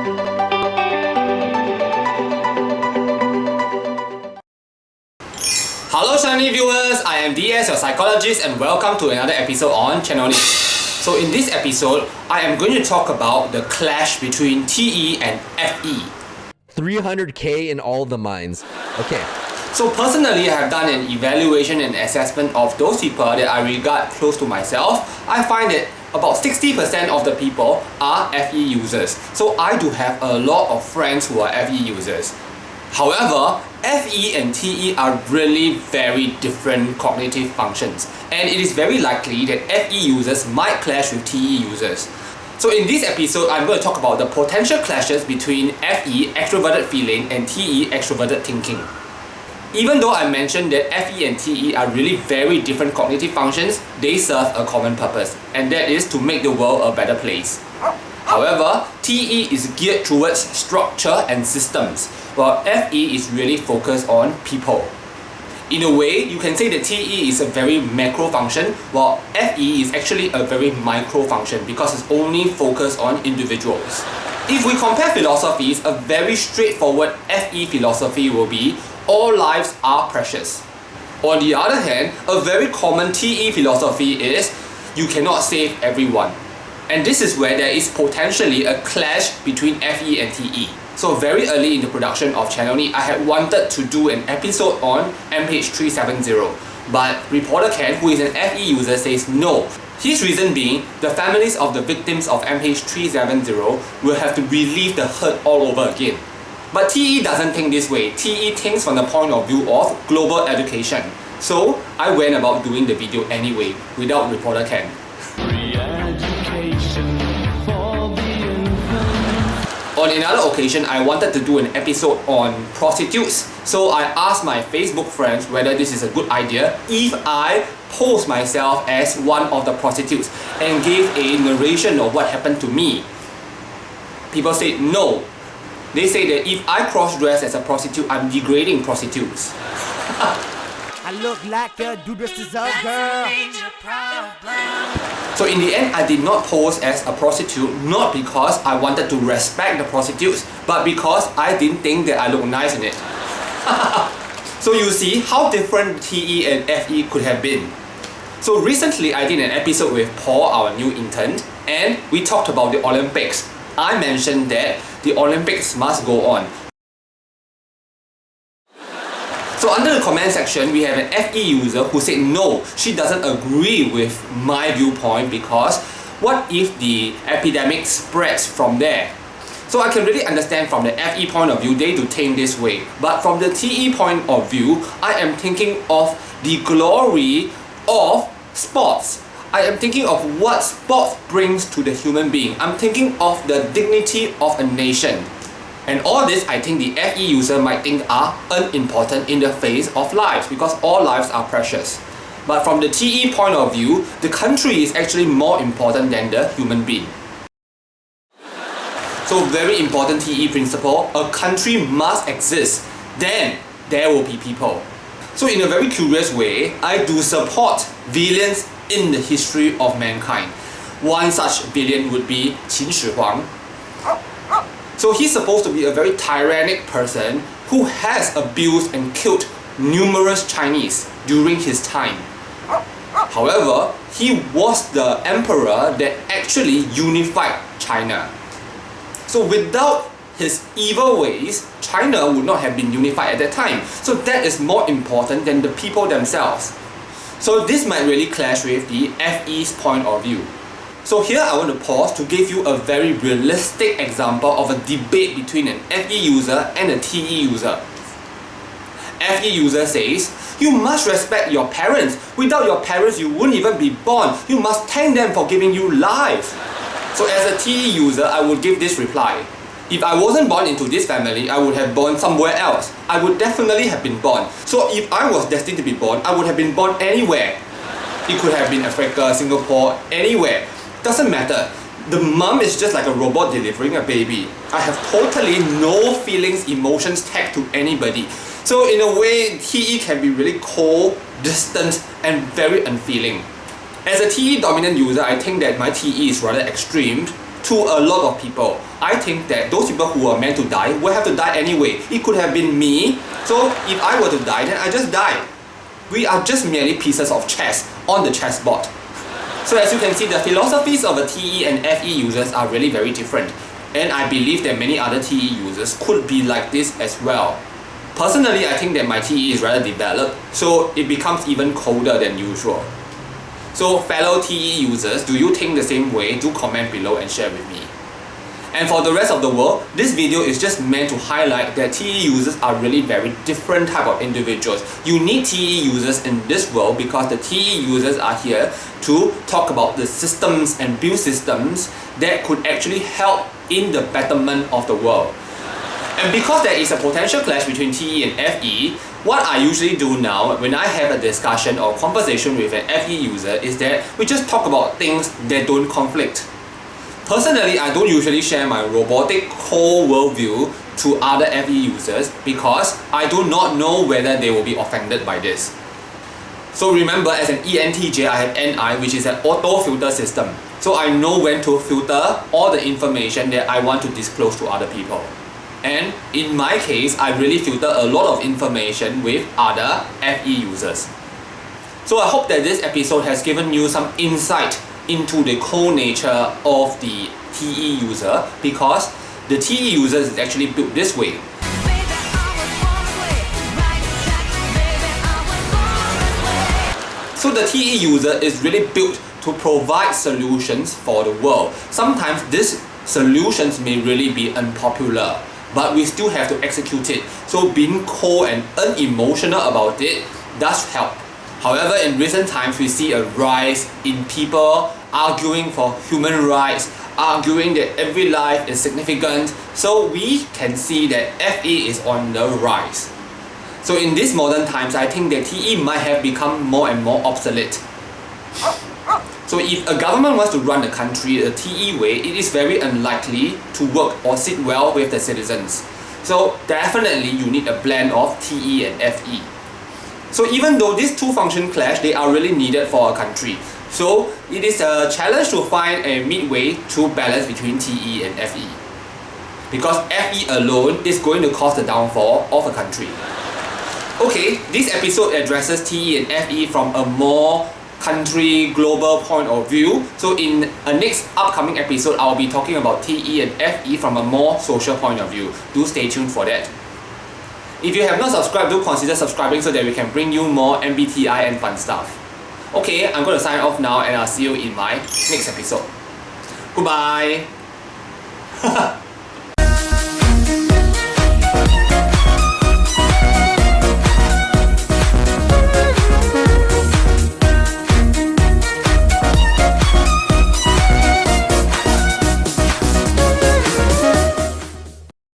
Hello Channel viewers, I am DS, your psychologist, and welcome to another episode on Channel NITT. So in this episode, I am going to talk about the clash between TE and FE. 300k in all the mines. Okay. So personally, I have done an evaluation and assessment of those people that I regard close to myself. I find that about 60% of the people are FE users. So I do have a lot of friends who are FE users. However, FE and TE are really very different cognitive functions, and it is very likely that FE users might clash with TE users. So in this episode, I'm going to talk about the potential clashes between FE, extroverted feeling, and TE, extroverted thinking. Even though I mentioned that FE and TE are really very different cognitive functions, they serve a common purpose, and that is to make the world a better place. However, TE is geared towards structure and systems, while FE is really focused on people. In a way, you can say that TE is a very macro function, while FE is actually a very micro function because it's only focused on individuals. If we compare philosophies, a very straightforward FE philosophy will be, all lives are precious. On the other hand, a very common TE philosophy is, you cannot save everyone. And this is where there is potentially a clash between FE and TE. So very early in the production of Channel NITT, I had wanted to do an episode on MH370, but reporter Ken, who is an FE user, says no. His reason being, the families of the victims of MH370 will have to relive the hurt all over again. But TE doesn't think this way. TE thinks from the point of view of global education. So I went about doing the video anyway, without reporter Ken. On another occasion, I wanted to do an episode on prostitutes, so I asked my Facebook friends whether this is a good idea if I pose myself as one of the prostitutes and gave a narration of what happened to me. People said no. They say that if I cross-dress as a prostitute, I'm degrading prostitutes. I look like a dude dressed as a girl. So in the end, I did not pose as a prostitute, not because I wanted to respect the prostitutes, but because I didn't think that I looked nice in it. So you see how different TE and FE could have been. So recently, I did an episode with Paul, our new intern, and we talked about the Olympics. I mentioned that the Olympics must go on. So under the comment section, we have an FE user who said no, she doesn't agree with my viewpoint because what if the epidemic spreads from there? So I can really understand from the FE point of view, they do think this way. But from the TE point of view, I am thinking of the glory of sports. I am thinking of what sports brings to the human being. I'm thinking of the dignity of a nation. And all this, I think the FE user might think are unimportant in the face of lives because all lives are precious. But from the TE point of view, the country is actually more important than the human being. So very important TE principle, a country must exist, then there will be people. So in a very curious way, I do support villains in the history of mankind. One such villain would be Qin Shi Huang. So he's supposed to be a very tyrannic person who has abused and killed numerous Chinese during his time. However, he was the emperor that actually unified China. So without his evil ways, China would not have been unified at that time. So that is more important than the people themselves. So this might really clash with the FE's point of view. So here I want to pause to give you a very realistic example of a debate between an FE user and a TE user. FE user says, you must respect your parents. Without your parents, you wouldn't even be born. You must thank them for giving you life. So as a TE user, I would give this reply. If I wasn't born into this family, I would have born somewhere else. I would definitely have been born. So if I was destined to be born, I would have been born anywhere. It could have been Africa, Singapore, anywhere. Doesn't matter. The mum is just like a robot delivering a baby. I have totally no feelings, emotions tagged to anybody. So in a way, TE can be really cold, distant, and very unfeeling. As a TE dominant user, I think that my TE is rather extreme. to a lot of people. I think that those people who are meant to die will have to die anyway. It could have been me. So if I were to die, then I just die. We are just merely pieces of chess on the chessboard. So as you can see, the philosophies of the TE and FE users are really very different. And I believe that many other TE users could be like this as well. Personally, I think that my TE is rather developed, so it becomes even colder than usual. So fellow TE users, do you think the same way? Do comment below and share with me. And for the rest of the world, this video is just meant to highlight that TE users are really very different type of individuals. You need TE users in this world because the TE users are here to talk about the systems and build systems that could actually help in the betterment of the world. And because there is a potential clash between TE and FE, what I usually do now when I have a discussion or conversation with an FE user is that we just talk about things that don't conflict. Personally, I don't usually share my robotic whole worldview to other FE users because I do not know whether they will be offended by this. So remember, as an ENTJ, I have NI, which is an auto filter system. So I know when to filter all the information that I want to disclose to other people. And in my case, I really filter a lot of information with other FE users. So I hope that this episode has given you some insight into the core nature of the TE user, because the TE user is actually built this way. So the TE user is really built to provide solutions for the world. Sometimes these solutions may really be unpopular, but we still have to execute it. So being cold and unemotional about it does help. However, in recent times, we see a rise in people arguing for human rights, arguing that every life is significant. So we can see that FE is on the rise. So in these modern times, I think that TE might have become more and more obsolete. So if a government wants to run the country the TE way, it is very unlikely to work or sit well with the citizens. So definitely you need a blend of TE and FE. So even though these two functions clash, they are really needed for a country. So it is a challenge to find a midway to balance between TE and FE. Because FE alone is going to cause the downfall of a country. Okay, this episode addresses TE and FE from a more country, global point of view. So in a next upcoming episode, I'll be talking about TE and FE from a more social point of view. Do stay tuned for that. If you have not subscribed, do consider subscribing so that we can bring you more MBTI and fun stuff. Okay, I'm going to sign off now and I'll see you in my next episode. Goodbye!